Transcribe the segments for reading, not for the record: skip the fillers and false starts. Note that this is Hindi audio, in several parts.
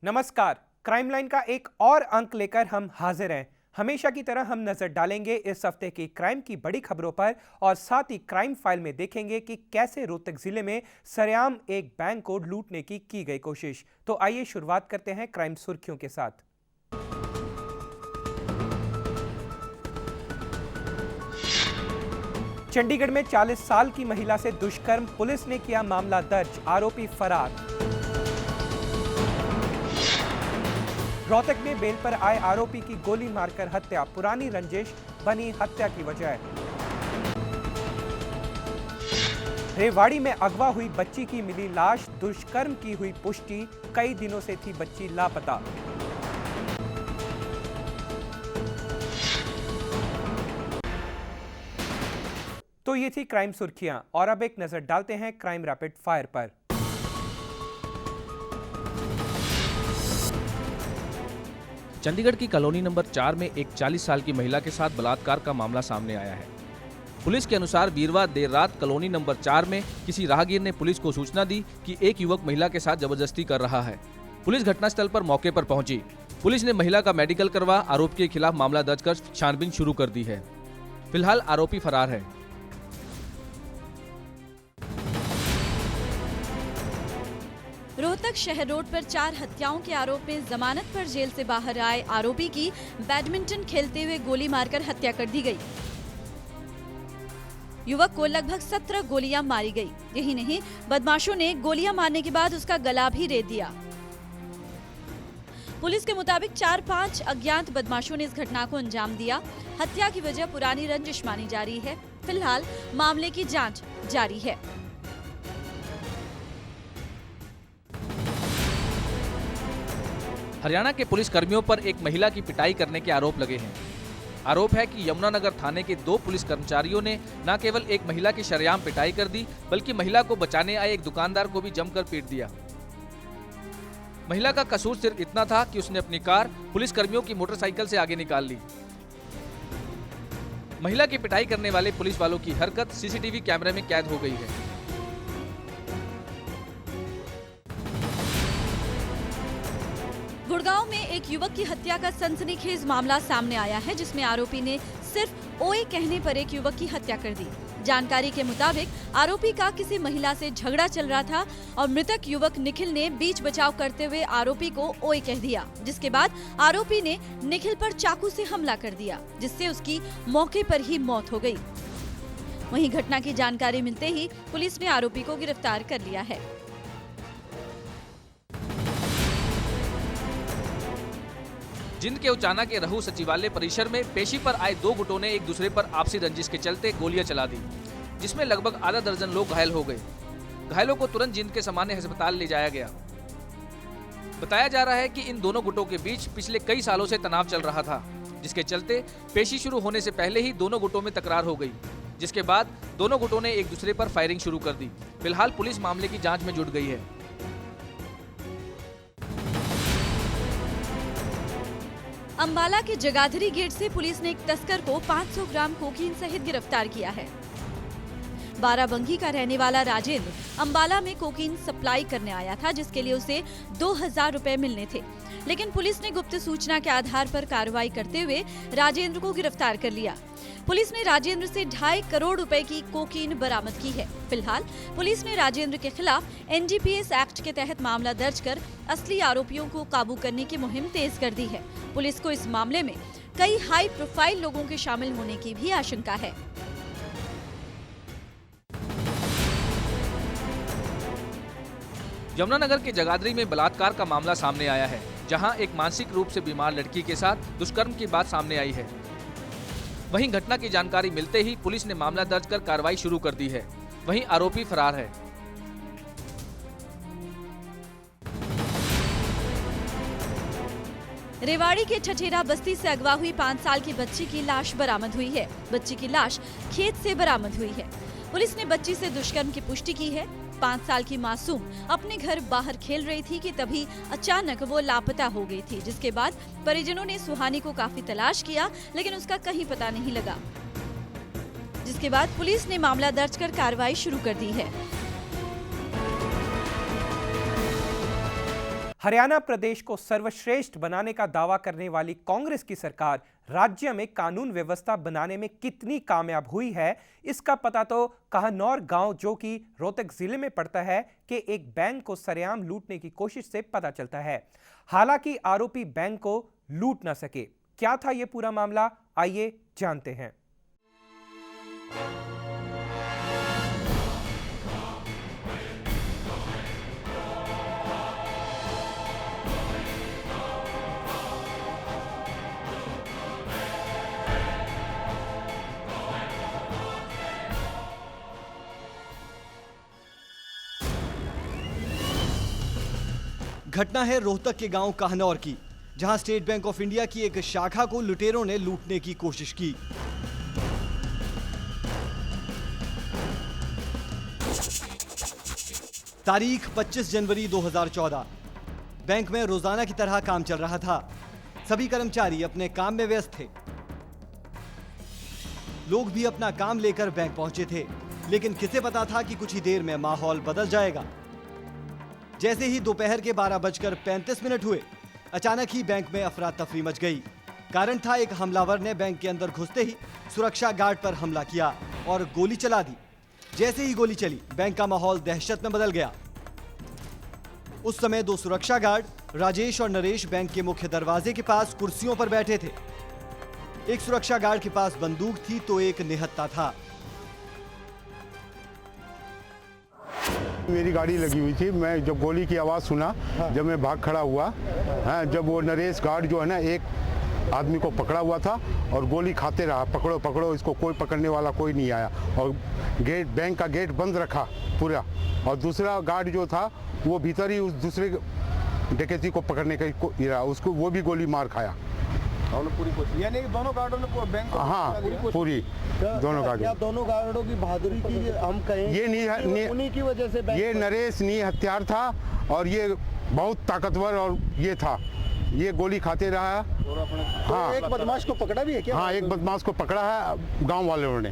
नमस्कार। क्राइम लाइन का एक और अंक लेकर हम हाजिर हैं। हमेशा की तरह हम नजर डालेंगे इस हफ्ते की क्राइम की बड़ी खबरों पर और साथ ही क्राइम फाइल में देखेंगे कि कैसे रोहतक जिले में सरेआम एक बैंक को लूटने की गई कोशिश। तो आइए शुरुआत करते हैं क्राइम सुर्खियों के साथ। चंडीगढ़ में 40 साल की महिला से दुष्कर्म, पुलिस ने किया मामला दर्ज, आरोपी फरार। रोहतक में बेल पर आए आरोपी की गोली मारकर हत्या, पुरानी रंजिश बनी हत्या की वजह। रेवाड़ी में अगवा हुई बच्ची की मिली लाश, दुष्कर्म की हुई पुष्टि, कई दिनों से थी बच्ची लापता। तो ये थी क्राइम सुर्खियां और अब एक नजर डालते हैं क्राइम रैपिड फायर पर। चंडीगढ़ की कॉलोनी नंबर 4 में एक 40 साल की महिला के साथ बलात्कार का मामला सामने आया है। पुलिस के अनुसार वीरवार देर रात कॉलोनी नंबर 4 में किसी राहगीर ने पुलिस को सूचना दी कि एक युवक महिला के साथ जबरदस्ती कर रहा है। पुलिस घटनास्थल पर मौके पर पहुंची। पुलिस ने महिला का मेडिकल करवा आरोपी के खिलाफ मामला दर्ज कर छानबीन शुरू कर दी है। फिलहाल आरोपी फरार है। रोहतक शहर रोड पर 4 हत्याओं के आरोप में जमानत पर जेल से बाहर आए आरोपी की बैडमिंटन खेलते हुए गोली मारकर हत्या कर दी गई। युवक को लगभग 17 गोलियां मारी गई। यही नहीं, बदमाशों ने गोलियां मारने के बाद उसका गला भी रेत दिया। पुलिस के मुताबिक 4-5 अज्ञात बदमाशों ने इस घटना को अंजाम दिया। हत्या की वजह पुरानी रंजिश मानी जा रही है। फिलहाल मामले की जांच जारी है। हरियाणा के पुलिस कर्मियों पर एक महिला की पिटाई करने के आरोप लगे हैं। आरोप है कि यमुनानगर थाने के 2 पुलिस कर्मचारियों ने न केवल एक महिला की शरेआम पिटाई कर दी, बल्कि महिला को बचाने आए एक दुकानदार को भी जमकर पीट दिया। महिला का कसूर सिर्फ इतना था कि उसने अपनी कार पुलिस कर्मियों की मोटरसाइकिल से आगे निकाल ली। महिला की पिटाई करने वाले पुलिस वालों की हरकत सीसीटीवी कैमरे में कैद हो गई है। गुड़गांव में एक युवक की हत्या का सनसनीखेज मामला सामने आया है, जिसमें आरोपी ने सिर्फ ओए कहने पर एक युवक की हत्या कर दी। जानकारी के मुताबिक आरोपी का किसी महिला से झगड़ा चल रहा था और मृतक युवक निखिल ने बीच बचाव करते हुए आरोपी को ओए कह दिया, जिसके बाद आरोपी ने निखिल पर चाकू से हमला कर दिया, जिससे उसकी मौके पर ही मौत हो गई। वहीं घटना की जानकारी मिलते ही पुलिस ने आरोपी को गिरफ्तार कर लिया है। जिंद के उचाना के रहू सचिवालय परिसर में पेशी पर आए 2 गुटों ने एक दूसरे पर आपसी रंजिश के चलते गोलियां चला दी, जिसमें लगभग आधा दर्जन लोग घायल हो गए। घायलों को तुरंत जिंद के सामान्य अस्पताल ले जाया गया। बताया जा रहा है कि इन दोनों गुटों के बीच पिछले कई सालों से तनाव चल रहा था, जिसके चलते पेशी शुरू होने से पहले ही दोनों गुटों में तकरार हो गई, जिसके बाद दोनों गुटों ने एक दूसरे पर फायरिंग शुरू कर दी। फिलहाल पुलिस मामले की जांच में जुट गई है। अंबाला के जगाधरी गेट से पुलिस ने एक तस्कर को 500 ग्राम कोकीन सहित गिरफ्तार किया है। बाराबंकी का रहने वाला राजेंद्र अंबाला में कोकीन सप्लाई करने आया था, जिसके लिए उसे 2000 रुपए मिलने थे, लेकिन पुलिस ने गुप्त सूचना के आधार पर कार्रवाई करते हुए राजेंद्र को गिरफ्तार कर लिया। पुलिस ने राजेंद्र से 2.5 करोड़ रुपए की कोकीन बरामद की है। फिलहाल पुलिस ने राजेंद्र के खिलाफ एनडीपीएस एक्ट के तहत मामला दर्ज कर असली आरोपियों को काबू करने की मुहिम तेज कर दी है। पुलिस को इस मामले में कई हाई प्रोफाइल लोगों के शामिल होने की भी आशंका है। यमुनानगर के जगाधरी में बलात्कार का मामला सामने आया है, जहां एक मानसिक रूप से बीमार लड़की के साथ दुष्कर्म की बात सामने आई है। वहीं घटना की जानकारी मिलते ही पुलिस ने मामला दर्ज कर कार्रवाई शुरू कर दी है। वहीं आरोपी फरार है। रेवाड़ी के ठठेरा बस्ती से अगवा हुई 5 साल की बच्ची की लाश बरामद हुई है। बच्ची की लाश खेत से बरामद हुई है। पुलिस ने बच्ची से दुष्कर्म की पुष्टि की है। 5 साल की मासूम अपने घर बाहर खेल रही थी कि तभी अचानक वो लापता हो गई थी, जिसके बाद परिजनों ने सुहानी को काफी तलाश किया, लेकिन उसका कहीं पता नहीं लगा, जिसके बाद पुलिस ने मामला दर्ज कर कार्रवाई शुरू कर दी है। हरियाणा प्रदेश को सर्वश्रेष्ठ बनाने का दावा करने वाली कांग्रेस की सरकार राज्य में कानून व्यवस्था बनाने में कितनी कामयाब हुई है, इसका पता तो कहनौर गांव जो कि रोहतक जिले में पड़ता है कि एक बैंक को सरेआम लूटने की कोशिश से पता चलता है। हालांकि आरोपी बैंक को लूट न सके। क्या था यह पूरा मामला, आइए जानते हैं। घटना है रोहतक के गांव कहनौर की, जहां स्टेट बैंक ऑफ इंडिया की एक शाखा को लुटेरों ने लूटने की कोशिश की। तारीख 25 जनवरी 2014। बैंक में रोजाना की तरह काम चल रहा था। सभी कर्मचारी अपने काम में व्यस्त थे। लोग भी अपना काम लेकर बैंक पहुंचे थे, लेकिन किसे पता था कि कुछ ही देर में माहौल बदल जाएगा। जैसे ही दोपहर के 12:35 हुए, अचानक ही बैंक में अफरा तफरी मच गई। कारण था, एक हमलावर ने बैंक के अंदर घुसते ही सुरक्षा गार्ड पर हमला किया और गोली चला दी। जैसे ही गोली चली, बैंक का माहौल दहशत में बदल गया। उस समय दो सुरक्षा गार्ड राजेश और नरेश बैंक के मुख्य दरवाजे के पास कुर्सियों पर बैठे थे। एक सुरक्षा गार्ड के पास बंदूक थी तो एक निहत्था था। मेरी गाड़ी लगी हुई थी, मैं जब गोली की आवाज़ सुना, जब मैं भाग खड़ा हुआ, जब वो नरेश गार्ड जो है ना, एक आदमी को पकड़ा हुआ था और गोली खाते रहा, पकड़ो पकड़ो इसको, कोई पकड़ने वाला कोई नहीं आया और गेट, बैंक का गेट बंद रखा पूरा। और दूसरा गार्ड जो था वो भीतर ही उस दूसरे डकैती को पकड़ने का उसको वो भी गोली मार खाया। पूरी कोशिश, यानी दोनों गार्डों ने बैंक को पूरी दोनों गार्डों, क्या दोनों गार्डों की बहादुरी की हम कहें, ये उन्हीं की वजह से ये नरेश नी हथियार था और ये बहुत ताकतवर और ये था, ये गोली खाते रहा। हाँ, एक बदमाश को पकड़ा भी है क्या? हाँ, एक बदमाश को पकड़ा है गांव वालों ने।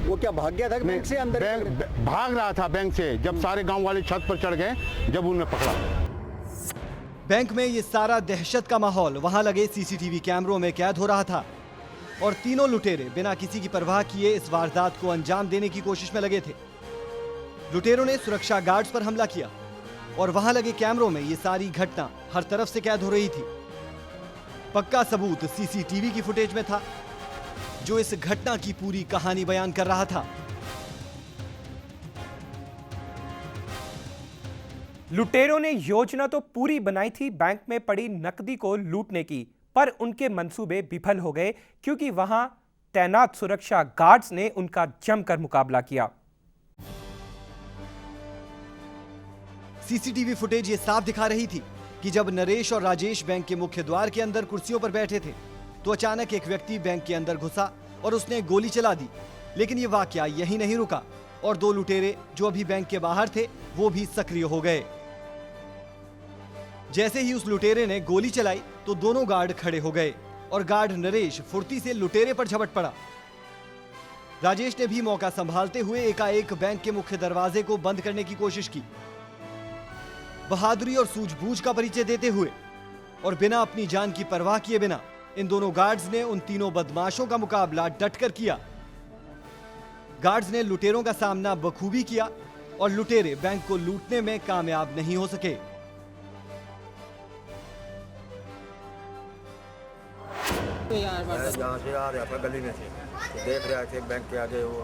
वो क्या भाग गया था कि बैंक से अंदर? भाग रहा था बैंक से, जब सारे गांव वाले छत पर चढ़ गए, जब उन्हें पकड़ा। बैंक में ये सारा दहशत का माहौल वहां लगे सीसीटीवी कैमरों में कैद हो रहा था और तीनों लुटेरे बिना किसी की परवाह किए इस वारदात को अंजाम देने की कोशिश में लगे थे। लुटेरों ने सुरक्षा गार्ड्स पर हमला किया और वहां लगे कैमरों में ये सारी घटना हर तरफ से कैद हो रही थी। पक्का सबूत सीसीटीवी की फुटेज में था, जो इस घटना की पूरी कहानी बयान कर रहा था। लुटेरों ने योजना तो पूरी बनाई थी बैंक में पड़ी नकदी को लूटने की, पर उनके मंसूबे विफल हो गए क्योंकि वहां तैनात सुरक्षा गार्ड्स ने उनका जमकर मुकाबला किया। सीसीटीवी फुटेज ये साफ दिखा रही थी कि जब नरेश और राजेश बैंक के मुख्य द्वार के अंदर कुर्सियों पर बैठे थे, तो अचानक एक व्यक्ति बैंक के अंदर घुसा और उसने गोली चला दी। लेकिन ये वाकया यहीं नहीं रुका और दो लुटेरे जो अभी बैंक के बाहर थे, वो भी सक्रिय हो गए। जैसे ही उस लुटेरे ने गोली चलाई तो दोनों गार्ड खड़े हो गए और गार्ड नरेश फुर्ती से लुटेरे पर झपट पड़ा। राजेश ने भी मौका संभालते हुए एकाएक बैंक के मुख्य दरवाजे को बंद करने की कोशिश की। बहादुरी और सूझबूझ का परिचय देते हुए और बिना अपनी जान की परवाह किए बिना इन दोनों गार्ड्स ने उन तीनों बदमाशों का मुकाबला डटकर किया। गार्ड्स ने लुटेरों का सामना बखूबी किया और लुटेरे बैंक को लूटने में कामयाब नहीं हो सके। यहाँ से आ रहा था गली में से, तो देख रहे थे बैंक के आगे वो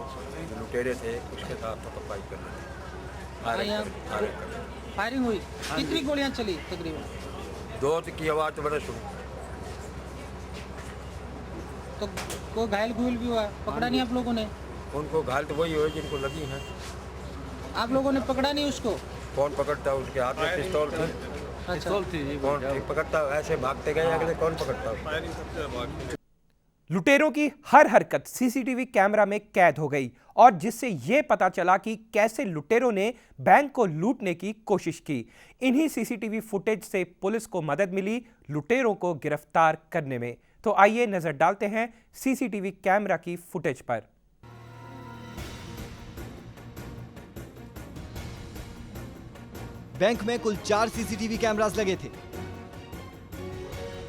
जो लुटेरे थे उसके साथ थप्पाई कर रहे थे। फायरिंग हुई, कितनी गोलियां चली तकरीबन? 2 की आवाज़ तो बड़े सुनी। तो कोई घायल घुयल भी हुआ? पकड़ा नहीं आप लोगों ने? उनको घायल तो वही हुए जिनको लगी हैं। आप लोगों ने पकड़ा नहीं उसको? कौन पकड़ता? उसके हाथ में पिस्तौल थी। पिस्तौल थी? कौन पकड़ता? ऐसे भागते गए अगले, कौन पकड़ता? लुटेरों की हर हरकत सीसीटीवी कैमरा में कैद हो गई और जिससे यह पता चला कि कैसे लुटेरों ने बैंक को लूटने की कोशिश की। इन्हीं सीसीटीवी फुटेज से पुलिस को मदद मिली लुटेरों को गिरफ्तार करने में। तो आइए नजर डालते हैं सीसीटीवी कैमरा की फुटेज पर। बैंक में कुल 4 सीसीटीवी कैमरास लगे थे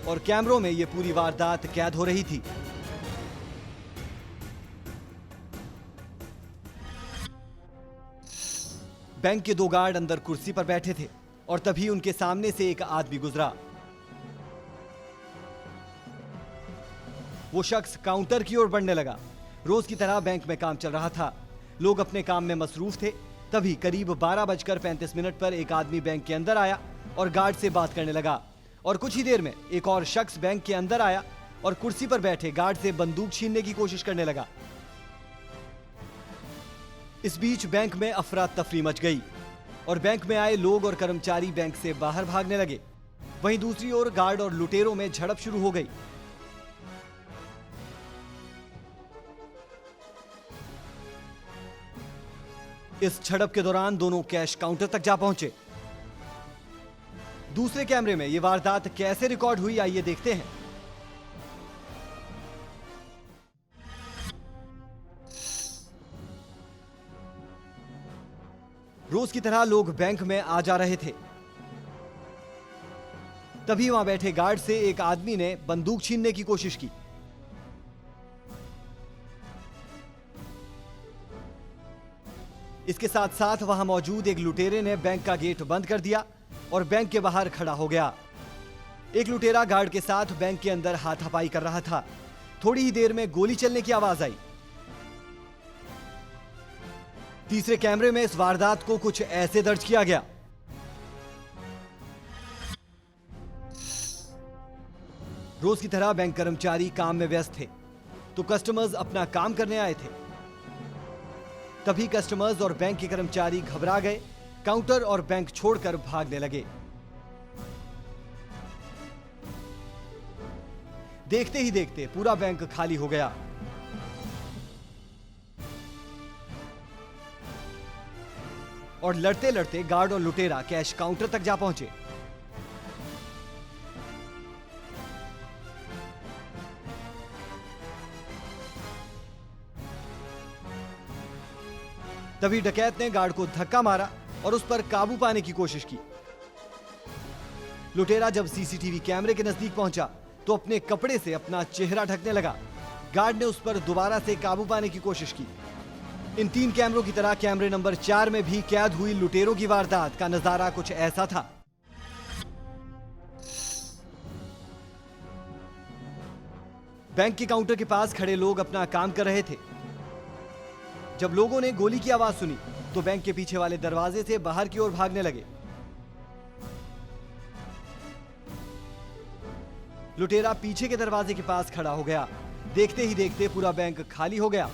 और कैमरों में यह पूरी वारदात कैद हो रही थी। बैंक के 2 गार्ड अंदर कुर्सी पर बैठे थे और तभी उनके सामने से एक आदमी गुजरा। वो शख्स काउंटर की ओर बढ़ने लगा। रोज की तरह बैंक में काम चल रहा था, लोग अपने काम में मसरूफ थे। तभी करीब 12:35 पर एक आदमी बैंक के अंदर आया और गार्ड से बात करने लगा और कुछ ही देर में एक और शख्स बैंक के अंदर आया और कुर्सी पर बैठे गार्ड से बंदूक छीनने की कोशिश करने लगा। इस बीच बैंक में अफरा तफरी मच गई और बैंक में आए लोग और कर्मचारी बैंक से बाहर भागने लगे। वहीं दूसरी ओर गार्ड और लुटेरों में झड़प शुरू हो गई। इस झड़प के दौरान दोनों कैश काउंटर तक जा पहुंचे। दूसरे कैमरे में यह वारदात कैसे रिकॉर्ड हुई, आइए देखते हैं। रोज की तरह लोग बैंक में आ जा रहे थे। तभी वहां बैठे गार्ड से एक आदमी ने बंदूक छीनने की कोशिश की। इसके साथ साथ वहां मौजूद एक लुटेरे ने बैंक का गेट बंद कर दिया और बैंक के बाहर खड़ा हो गया। एक लुटेरा गार्ड के साथ बैंक के अंदर हाथापाई कर रहा था। थोड़ी ही देर में गोली चलने की आवाज आई। तीसरे कैमरे में इस वारदात को कुछ ऐसे दर्ज किया गया। रोज की तरह बैंक कर्मचारी काम में व्यस्त थे तो कस्टमर्स अपना काम करने आए थे। तभी कस्टमर्स और बैंक के कर्मचारी घबरा गए, काउंटर और बैंक छोड़कर भागने लगे। देखते ही देखते पूरा बैंक खाली हो गया। और लड़ते लड़ते गार्ड और लुटेरा कैश काउंटर तक जा पहुंचे। तभी डकैत ने गार्ड को धक्का मारा और उस पर काबू पाने की कोशिश की। लुटेरा जब सीसीटीवी कैमरे के नजदीक पहुंचा तो अपने कपड़े से अपना चेहरा ढकने लगा। गार्ड ने उस पर दोबारा से काबू पाने की कोशिश की। इन 3 कैमरों की तरह कैमरे नंबर 4 में भी कैद हुई लुटेरों की वारदात का नजारा कुछ ऐसा था। बैंक के काउंटर के पास खड़े लोग अपना काम कर रहे थे। जब लोगों ने गोली की आवाज सुनी तो बैंक के पीछे वाले दरवाजे से बाहर की ओर भागने लगे। लुटेरा पीछे के दरवाजे के पास खड़ा हो गया। देखते ही देखते पूरा बैंक खाली हो गया।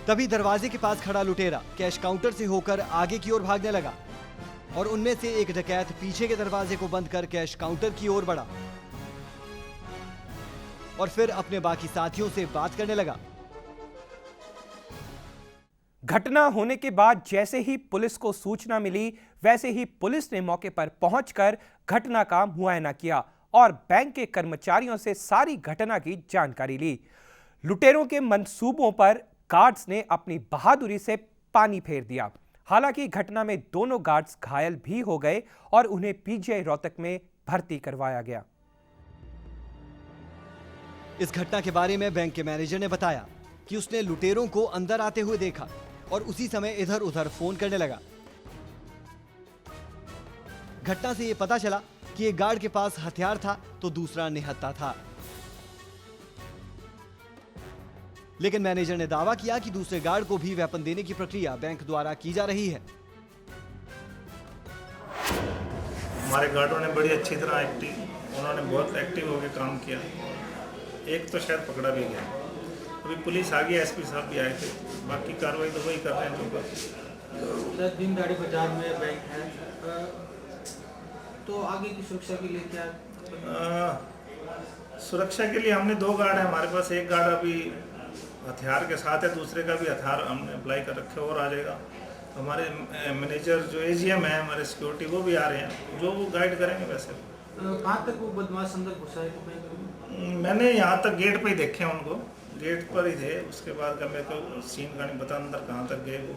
तभी दरवाजे के पास खड़ा लुटेरा कैश काउंटर से होकर आगे की ओर भागने लगा और उनमें से एक डकैत पीछे के दरवाजे को बंद कर कैश काउंटर की ओर बढ़ा और फिर अपने बाकी साथियों से बात करने लगा। घटना होने के बाद जैसे ही पुलिस को सूचना मिली वैसे ही पुलिस ने मौके पर पहुंचकर घटना का मुआयना किया और बैंक के कर्मचारियों से सारी घटना की जानकारी ली। लुटेरों के मंसूबों पर गार्ड्स ने अपनी बहादुरी से पानी फेर दिया। हालांकि घटना में दोनों गार्ड्स घायल भी हो गए और उन्हें पीजीआई रोहतक में भर्ती करवाया गया। इस घटना के बारे में बैंक के मैनेजर ने बताया कि उसने लुटेरों को अंदर आते हुए देखा और उसी समय इधर उधर फोन करने लगा। घटना से यह पता चला कि एक गार्ड के पास हथियार था तो दूसरा निहत्था था। लेकिन मैनेजर ने दावा किया कि दूसरे गार्ड को भी वेपन देने की प्रक्रिया बैंक द्वारा की जा रही है। हमारे गार्डों ने बड़ी अच्छी तरह उन्होंने बहुत एक्टिव होकर काम किया। एक तो शायद पकड़ा भी गया। अभी पुलिस आ गई, एसपी साहब भी आए थे। बाकी कार्रवाई तो वही कर रहे हैं जो कर। दिन दाड़ी बाजार में बैंक है, तो आगे की सुरक्षा के लिए क्या? सुरक्षा के लिए हमने 2 गार्ड हैं हमारे पास। एक गार्ड अभी हथियार के साथ है, दूसरे का भी हथियार हमने अप्लाई कर रखे और आ जाएगा। हमारे मैनेजर जो एजीएम है हमारे सिक्योरिटी वो भी आ रहे हैं, जो वो गाइड करेंगे। वैसे कहाँ तक वो बदमाश अंदर घुसा है? मैंने यहाँ तक गेट पे ही देखे हैं उनको। गेट पर ही थे। उसके बाद का मेरे को सीन का नहीं पता अंदर कहाँ तक गए वो,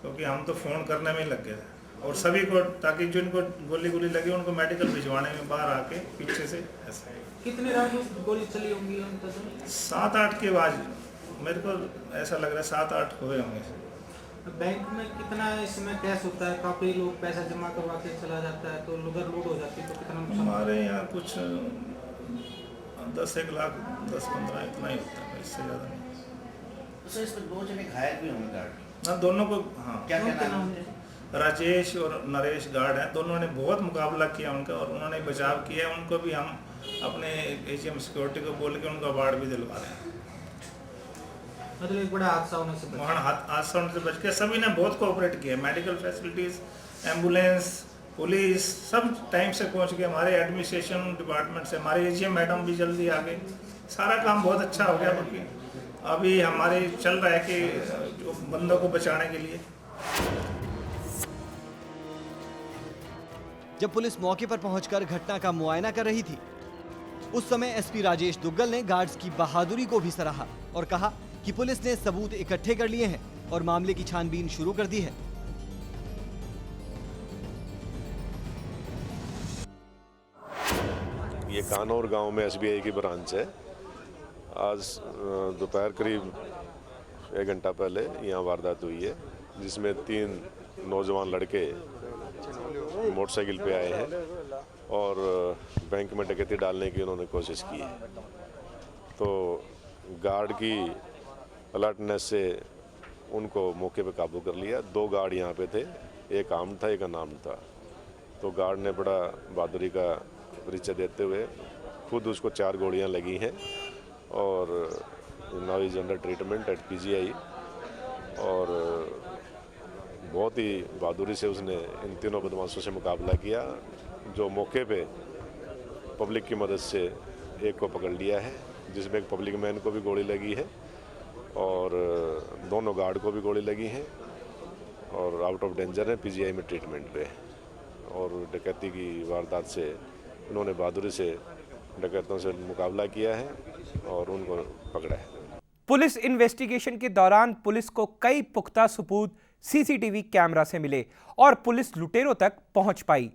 क्योंकि हम तो फ़ोन करने में ही लग गए थे और सभी को, ताकि जिनको गोली लगी उनको मेडिकल भिजवाने में बाहर आके पीछे से ऐसे। कितने राउंड गोली चली होंगी? 7-8 के बाद मेरे को ऐसा लग रहा है 7-8 हुए होंगे। बैंक में कितना इसमें कैश होता है? काफ़ी लोग पैसा जमा करवा के चला जाता है तो उधर लूट हो जाती है, तो कितना नुकसान? हमारे यहाँ कुछ 10-1 लाख 10-15 इतना ही होता है, इससे ज़्यादा नहीं। तो इसमें 2 जने घायल भी होंगे? हाँ, दोनों को। हाँ, क्या नाम है? राजेश और नरेश गार्ड हैं। दोनों ने बहुत मुकाबला किया उनका और उन्होंने बचाव किया। उनको भी हम अपने एजीएम सिक्योरिटी को बोल के उनको अवार्ड भी दिलवा रहे हैं। मतलब एक बड़ा हादसा होने से वहाँ हादसा होने से बच के सभी ने बहुत कोऑपरेट किया। मेडिकल फैसिलिटीज़, एम्बुलेंस, पुलिस सब टाइम से पहुँच गए। हमारे एडमिनिस्ट्रेशन डिपार्टमेंट से हमारे एजीएम मैडम भी जल्दी आ गए। सारा काम बहुत अच्छा हो गया। क्योंकि अभी हमारे चल रहा है कि जो बंदों को बचाने के लिए। जब पुलिस मौके पर पहुंचकर घटना का मुआयना कर रही थी, उस समय एसपी राजेश दुग्गल ने गार्ड्स की बहादुरी को भी सराहा और कहा कि पुलिस ने सबूत इकट्ठे कर लिए हैं और मामले की छानबीन शुरू कर दी है। ये कानौर गांव में एसबीआई की ब्रांच है। आज दोपहर करीब 1 घंटा पहले यहाँ वारदात हुई है, जिसमें 3 नौजवान लड़के मोटरसाइकिल पे आए हैं और बैंक में डकैती डालने की उन्होंने कोशिश की है। तो गार्ड की अलर्टनेस से उनको मौके पे काबू कर लिया। 2 गार्ड यहाँ पे थे, एक आर्म्ड था, एक अनआर्म्ड था। तो गार्ड ने बड़ा बहादुरी का परिचय देते हुए खुद उसको 4 गोलियाँ लगी हैं और now is under treatment at PGI। और बहुत ही बहादुरी से उसने इन तीनों बदमाशों से मुकाबला किया, जो मौके पे पब्लिक की मदद से एक को पकड़ लिया है, जिसमें एक पब्लिक मैन को भी गोली लगी है और दोनों गार्ड को भी गोली लगी है और आउट ऑफ डेंजर है, PGI में ट्रीटमेंट पे। और डकैती की वारदात से उन्होंने बहादुरी से डकैतों से मुकाबला किया है और उनको पकड़ा है। पुलिस इन्वेस्टिगेशन के दौरान पुलिस को कई पुख्ता सबूत CCTV कैमरा से मिले और पुलिस लुटेरों तक पहुंच पाई।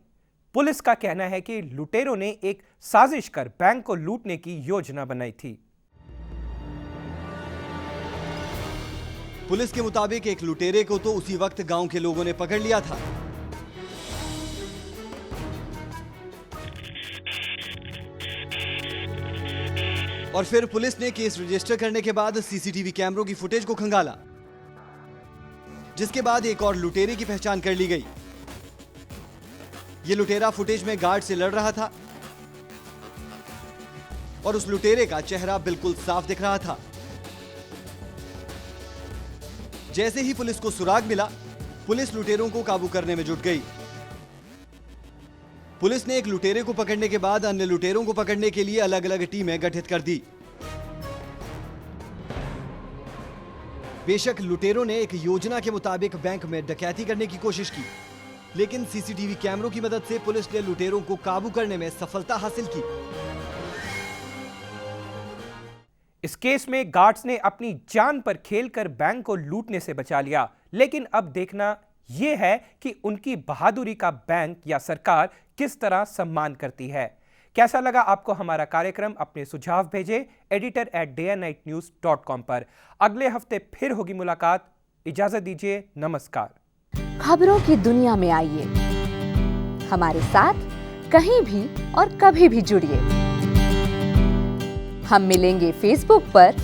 पुलिस का कहना है कि लुटेरों ने एक साजिश कर बैंक को लूटने की योजना बनाई थी। पुलिस के मुताबिक एक लुटेरे को तो उसी वक्त गांव के लोगों ने पकड़ लिया था। और फिर पुलिस ने केस रजिस्टर करने के बाद CCTV कैमरों की फुटेज को खंगाला, जिसके बाद एक और लुटेरे की पहचान कर ली गई। यह लुटेरा फुटेज में गार्ड से लड़ रहा था और उस लुटेरे का चेहरा बिल्कुल साफ दिख रहा था। जैसे ही पुलिस को सुराग मिला, पुलिस लुटेरों को काबू करने में जुट गई। पुलिस ने एक लुटेरे को पकड़ने के बाद अन्य लुटेरों को पकड़ने के लिए अलग अलग टीमें गठित कर दी। बेशक लुटेरों ने एक योजना के मुताबिक बैंक में डकैती करने की कोशिश की, लेकिन CCTV कैमरों की मदद से पुलिस ने लुटेरों को काबू करने में सफलता हासिल की। इस केस में गार्ड्स ने अपनी जान पर खेलकर बैंक को लूटने से बचा लिया, लेकिन अब देखना यह है कि उनकी बहादुरी का बैंक या सरकार किस तरह सम्मान करती है। कैसा लगा आपको हमारा कार्यक्रम? अपने सुझाव भेजें editor@dayandnightnews.com पर। अगले हफ्ते फिर होगी मुलाकात। इजाजत दीजिए, नमस्कार। खबरों की दुनिया में आइए, हमारे साथ कहीं भी और कभी भी जुड़िए। हम मिलेंगे फेसबुक पर,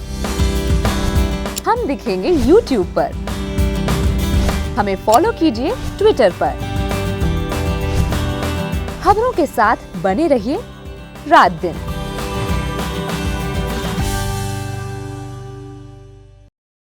हम दिखेंगे YouTube पर, हमें फॉलो कीजिए ट्विटर पर। खबरों के साथ बने रहिए रात दिन।